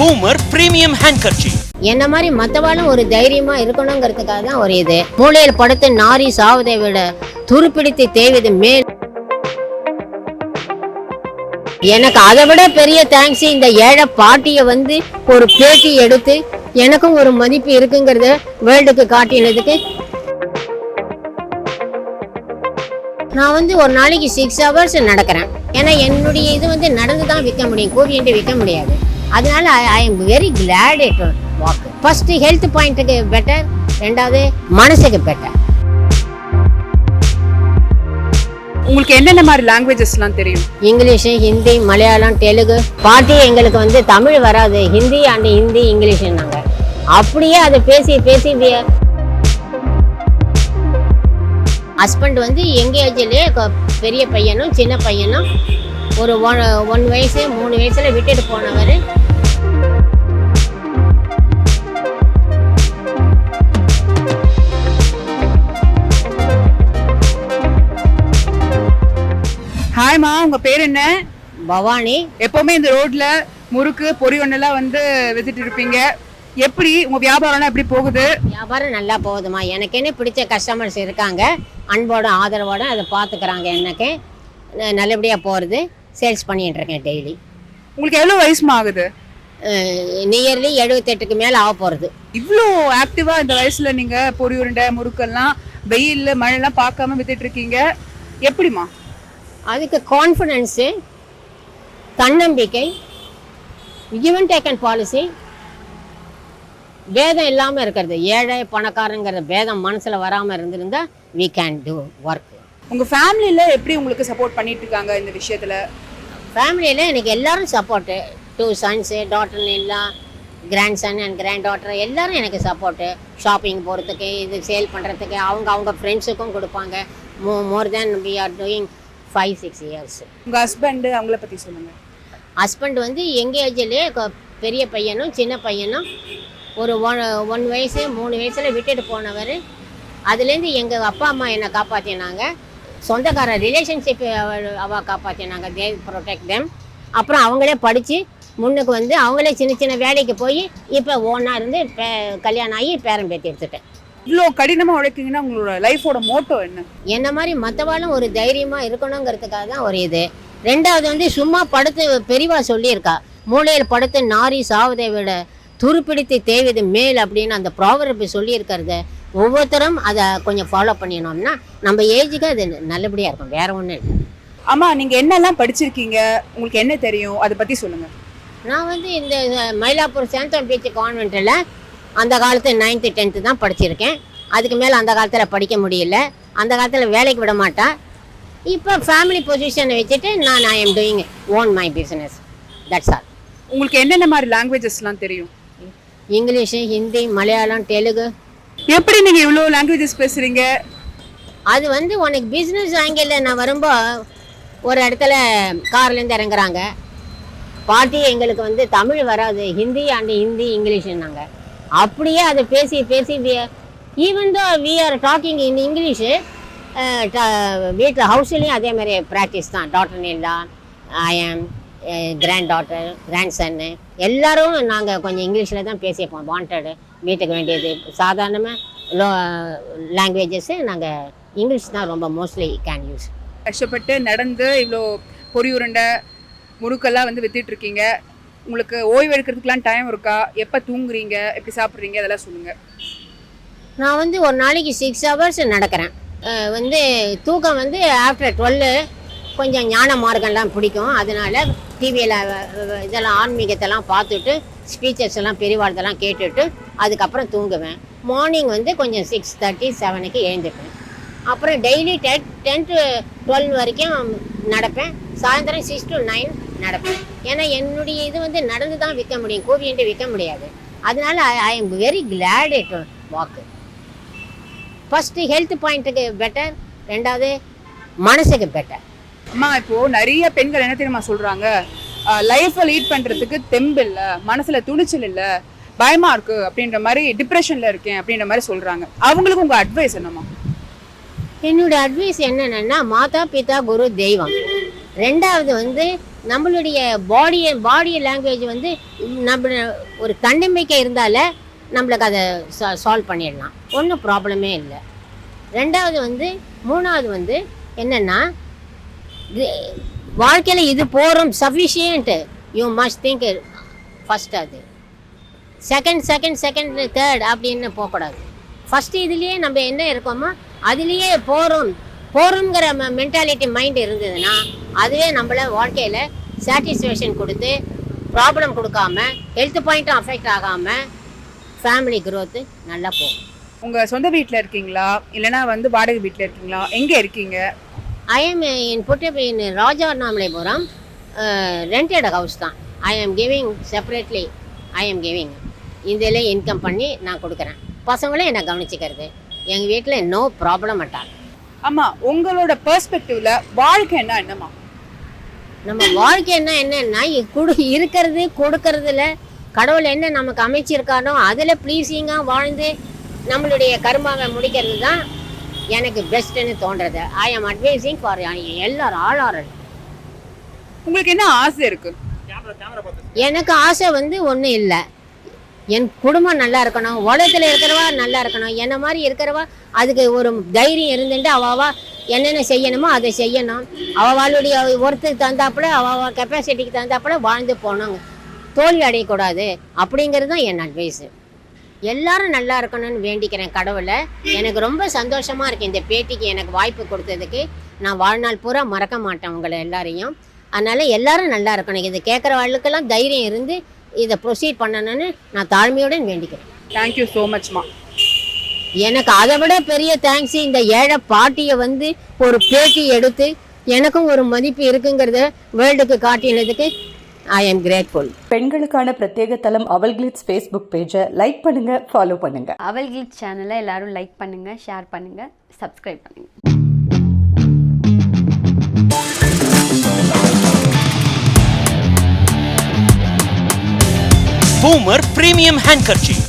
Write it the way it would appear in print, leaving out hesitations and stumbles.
Boomer premium ஹேண்ட்கர்ச்சீஃப். என்ன மாதிரி மற்றவாளும் ஒரு தைரியமா இருக்கணுங்கிறதுக்காக தான் ஒரு இது. மூளையில் படுத்து நாரி சாவதை விட துருப்பிடித்து தேய்வது மேல். எனக்கு அதை விட பெரிய தேங்க்ஸ் இந்த ஏழை பாட்டியை ஒரு பேட்டி எடுத்து எனக்கும் ஒரு மதிப்பு இருக்குங்கிறத வேர்ல்டுக்கு காட்டினதுக்கு. நான் ஒரு நாளைக்கு 6 hours நடக்கிறேன். ஏன்னா என்னுடைய இது நடந்து தான் விற்க முடியும், கூவிட்டு விற்க முடியாது. அதனால I am very glad it walk. First health பாயிண்ட்டுக்கு பெட்டர், ரெண்டாவது மனசுக்கு பெட்டர். உங்களுக்கு என்னென்ன மாதிரி லாங்குவேஜஸ்லாம் தெரியும்? இங்கிலீஷ், ஹிந்தி, மலையாளம், தெலுங்கு. பாட்டி எங்களுக்கு தமிழ் வராது, ஹிந்தி அண்ட் ஹிந்தி இங்கிலீஷ்னாங்க. அப்படியே அதை பேசி பேசி ஹஸ்பண்ட் எங்க ஏஜ்லேயே பெரிய பையனும் சின்ன பையனும் ஒரு 1 வயசு 3 வயசுல விட்டுட்டு போனவர். ஹாய்மா, உங்க பேர் என்ன? பவானி. எப்பவுமே இந்த ரோட்ல முறுக்கு பொரியொன்னெல்லாம் வித்துட்டு இருப்பீங்க. எப்படி உங்க வியாபாரம்லாம் எப்படி போகுது? வியாபாரம் நல்லா போகுதுமா. எனக்குன்னு பிடிச்ச கஸ்டமர்ஸ் இருக்காங்க, அன்போட ஆதரவோட அதை பார்த்துக்கிறாங்க. எனக்கு நல்லபடியாக போகிறது. சேல்ஸ் பண்ணிட்டு இருக்கேன் டெய்லி. உங்களுக்கு எவ்வளோ வயசுமா ஆகுது? நியர்லி 78க்கு மேலே ஆக போகிறது. இவ்வளோ ஆக்டிவாக இந்த வயசுல நீங்க பொரியுருண்டை முறுக்கெல்லாம் வெயில் மழைலாம் பார்க்காம வித்துட்டு இருக்கீங்க, எப்படிமா? அதுக்கு கான்ஃபிடென்ஸு, தன்னம்பிக்கை, give and take and policy, பேதம் இல்லாமல் இருக்கிறது. ஏழை பணக்காரங்கிற பேதம் மனசில் வராமல் இருந்திருந்தா we can do work. உங்கள் ஃபேமிலியில் எப்படி உங்களுக்கு சப்போர்ட் பண்ணிட்டு இருக்காங்க இந்த விஷயத்தில்? ஃபேமிலியில் எனக்கு எல்லாரும் சப்போர்ட்டு. 2 sons, daughter எல்லாம், grandson and granddaughter எல்லாரும் எனக்கு சப்போர்ட்டு. ஷாப்பிங் போகிறதுக்கு, இது சேல் பண்ணுறதுக்கு அவங்க ஃப்ரெண்ட்ஸுக்கும் கொடுப்பாங்க. மோர் தேன் we are doing 5-6 years. உங்கள் ஹஸ்பண்டு அவங்கள பற்றி சொல்லுங்கள். ஹஸ்பண்ட் எங்கள் ஏஜ்லேயே பெரிய பையனும் சின்ன பையனும் ஒரு 1 வயசு 3 வயசுல விட்டுட்டு போனவர். அதுலேருந்து எங்கள் அப்பா அம்மா என்னை காப்பாற்றினாங்க. சொந்தக்கார ரிலேஷன்ஷிப் அவள் காப்பாற்றினாங்க. தே ப்ரொடெக்ட் தெம். அப்புறம் அவங்களே படித்து முன்னுக்கு அவங்களே சின்ன சின்ன வேலைக்கு போய் இப்போ ஓனாக இருந்து கல்யாணம் ஆகி பேரன் பேத்தி எடுத்துட்டேன். இவ்வளோ கடினமாக உழைக்கிங்கன்னா உங்களோட லைஃபோட மோட்டோ என்ன? என்ன மாதிரி மற்றவாளும் ஒரு தைரியமாக இருக்கணுங்கிறதுக்காக தான் ஒரு இது. ரெண்டாவது சும்மா படுத்து பெரியவா சொல்லியிருக்கா, மூளையில் படுத்து நாரி சாவதை விட துருப்பிடித்து தேய்வது மேல் அப்படின்னு அந்த ப்ராவர்பு சொல்லியிருக்கிறத ஒவ்வொருத்தரும் அதை கொஞ்சம் ஃபாலோ பண்ணினோம்னா நம்ம ஏஜுக்கு அது நல்லபடியாக இருக்கும். வேற ஒன்றும் இல்லை. ஆமாம், நீங்கள் என்னெல்லாம் படிச்சிருக்கீங்க, உங்களுக்கு என்ன தெரியும், அதை பற்றி சொல்லுங்கள். நான் இந்த மயிலாப்பூர் சேந்தம் பீச் கான்வென்ட்டில் அந்த காலத்து 9th 10th தான் படிச்சிருக்கேன். அதுக்கு மேலே அந்த காலத்தில் படிக்க முடியல. அந்த காலத்தில் வேலைக்கு விட மாட்டா. இப்போ ஃபேமிலி பொசிஷனை வச்சுட்டு I am doing own my business. That's all. உங்களுக்கு என்னென்ன மாதிரி லாங்குவேஜஸ்லாம் தெரியும்? இங்கிலீஷு, ஹிந்தி, மலையாளம், தெலுங்கு. எப்படி நீங்கள் இவ்வளோ லாங்குவேஜஸ் பேசுகிறீங்க? அது உனக்கு பிஸ்னஸ் ஆங்கிளில் நான் வரும்போது ஒரு இடத்துல கார்லேருந்து இறங்குறாங்க. பாட்டி எங்களுக்கு தமிழ் வராது, ஹிந்தி அண்ட் ஹிந்தி இங்கிலீஷ்னாங்க. அப்படியே அதை பேசி பேசி even though we are talking in English, வீட்டில் ஹவுஸ்லேயும் அதே மாதிரி ப்ராக்டிஸ் தான். டாட்டர் இல்லா, ஐ ஆம், கிராண்ட் டாட்டர், கிராண்ட் சன்னு எல்லோரும் நாங்கள் கொஞ்சம் இங்கிலீஷில் தான் பேசியிருப்போம். வாண்டடு, வீட்டுக்கு வேண்டியது, சாதாரணமாக லாங்குவேஜஸ்ஸு நாங்கள் இங்கிலீஷ் தான் ரொம்ப மோஸ்ட்லி கேன் யூஸ். கஷ்டப்பட்டு நடந்து இவ்வளோ பொரியுருண்டை முறுக்கெல்லாம் வித்துட்ருக்கீங்க. உங்களுக்கு ஓய்வு எடுக்கிறதுக்கெலாம் டைம் இருக்கா? எப்போ தூங்குறீங்க, எப்படி சாப்பிட்றீங்க, அதெல்லாம் சொல்லுங்கள். நான் ஒரு நாளைக்கு 6 hours நடக்கிறேன். தூக்கம் ஆஃப்டர் 12 கொஞ்சம் ஞான மார்க்கம்லாம் பிடிக்கும். அதனால டிவியில் இதெல்லாம் ஆன்மீகத்தெல்லாம் பார்த்துட்டு ஸ்பீச்சஸ் எல்லாம் பெரியவாழ்தெல்லாம் கேட்டுட்டு அதுக்கப்புறம் தூங்குவேன். மார்னிங் கொஞ்சம் 6:30 7க்கு எழுந்துப்பேன். அப்புறம் டெய்லி 10 to 12 வரைக்கும் நடப்பேன். சாயந்தரம் 6 to 9 நடப்பேன். ஏன்னா என்னுடைய இது நடந்து தான் விற்க முடியும், கூவிட்டு விற்க முடியாது. அதனால I am very glad it வாக்கு. ஃபர்ஸ்ட் ஹெல்த் பாயிண்ட்டுக்கு பெட்டர், ரெண்டாவது மனசுக்கு பெட்டர். அம்மா, இப்போ நிறைய பெண்கள் என்ன தெரியுமா சொல்றாங்க, லைஃப்பை லீட் பண்றதுக்கு தெம்பு இல்லை, மனசுல துணிச்சல் இல்லை, பயமா இருக்கு அப்படின்ற மாதிரி, டிப்ரெஷன்ல இருக்கேன் அப்படின்ற மாதிரி சொல்றாங்க. அவங்களுக்கு உங்க அட்வைஸ் என்னம்மா? என்னோட அட்வைஸ் என்னன்னா, மாதா பிதா குரு தெய்வம். ரெண்டாவது நம்மளுடைய பாடி லாங்குவேஜ் வந்து நம்ம ஒரு தன்னம்பிக்கை இருந்தாலே நம்மளுக்கு அதை சால்வ் பண்ணிடலாம், ஒன்றும் ப்ராப்ளமே இல்லை. மூணாவது வந்து என்னென்னா, வாழ்க்கையில் இது போகிறோம் sufficient, you must think first. அது செகண்ட் தேர்ட் அப்படின்னு போகக்கூடாது. ஃபஸ்ட்டு இதுலேயே நம்ம என்ன இருக்கோமோ அதுலேயே போகிறோங்கிற மென்டாலிட்டி மைண்ட் இருந்ததுன்னா அதுவே நம்மள வாழ்க்கையில் சாட்டிஸ்ஃபேக்ஷன் கொடுத்து ப்ராப்ளம் கொடுக்காம ஹெல்த் பாயிண்ட்டும் அஃபெக்ட் ஆகாமல் ஃபேமிலி க்ரோத்து நல்லா போகும். உங்கள் சொந்த வீட்டில் இருக்கீங்களா இல்லைனா வந்து வாடகை வீட்டில் இருக்கீங்களா, எங்கே இருக்கீங்க? I am in Raja Namalaipuram, rented house தான். ஐ எம் கிவிங் செப்பரேட்லி, இதில் இன்கம் பண்ணி நான் கொடுக்குறேன். பசங்களும் என்னை கவனிச்சிக்கிறது, எங்கள் வீட்டில் நோ ப்ராப்ளம் அட்டால். ஆமாம், உங்களோட பெர்ஸ்பெக்டிவ்ல வாழ்க்கைன்னா என்னம்மா? நம்ம வாழ்க்கை என்னன்னா இருக்கிறது கொடுக்கறதுல கடவுள் என்ன நமக்கு அமைச்சிருக்கானோ அதில் ப்ளீஸிங்காக வாழ்ந்து நம்மளுடைய கர்மாவை முடிக்கிறது தான் எனக்கு பெஸ்ட்டுன்னு தோன்றது. ஐ ஆம் அட்வைசிங் ஃபார் எல்லாரும் ஆல். உங்களுக்கு என்ன ஆசை இருக்கு? எனக்கு ஆசை வந்து ஒன்றும் இல்லை, என் குடும்பம் நல்லா இருக்கணும், உலகத்தில் இருக்கிறவா நல்லா இருக்கணும், என்ன மாதிரி இருக்கிறவா அதுக்கு ஒரு தைரியம் இருந்துட்டு அவாவா என்னென்ன செய்யணுமோ அதை செய்யணும். அவளுடைய ஒருத்தருக்கு தந்தாப்புல அவ கெப்பாசிட்டிக்கு தந்தாப்புல வாழ்ந்து போனோங்க, தோல்வி அடையக்கூடாது அப்படிங்கிறது தான் என் அட்வைஸு. எல்லாரும் நல்லா இருக்கணும்னு வேண்டிக்கிறேன் கடவுளை. எனக்கு ரொம்ப சந்தோஷமாக இருக்குது இந்த பேட்டிக்கு எனக்கு வாய்ப்பு கொடுத்ததுக்கு. நான் வாழ்நாள் பூரா மறக்க மாட்டேன் உங்களை எல்லாரையும். அதனால் எல்லாரும் நல்லா இருக்கணும், இதை கேட்குறவர்களுக்கெல்லாம் தைரியம் இருந்து இதை ப்ரொசீட் பண்ணணும்னு நான் தாழ்மையுடன் வேண்டிக்கிறேன். தேங்க்யூ ஸோ மச்மா. எனக்கு அதை விட பெரிய தேங்க்ஸ் இந்த ஏழை பாட்டியை வந்து ஒரு பேட்டி எடுத்து எனக்கும் ஒரு மதிப்பு இருக்குங்கிறத வேர்ல்டுக்கு காட்டினதுக்கு ஐ எம் கிரேட்ஃபுல். பெண்களுக்கான பிரத்யேக தளம் அவல் கிளிட்ஸ் ஃபேஸ்புக் பேஜை லைக் பண்ணுங்க, ஃபாலோ பண்ணுங்க. அவல் கிளிட்ஸ் சேனலை எல்லாரும் லைக் பண்ணுங்க, ஷேர் பண்ணுங்க, சப்ஸ்கிரைப் பண்ணுங்க. Boomer Premium Handkerchief.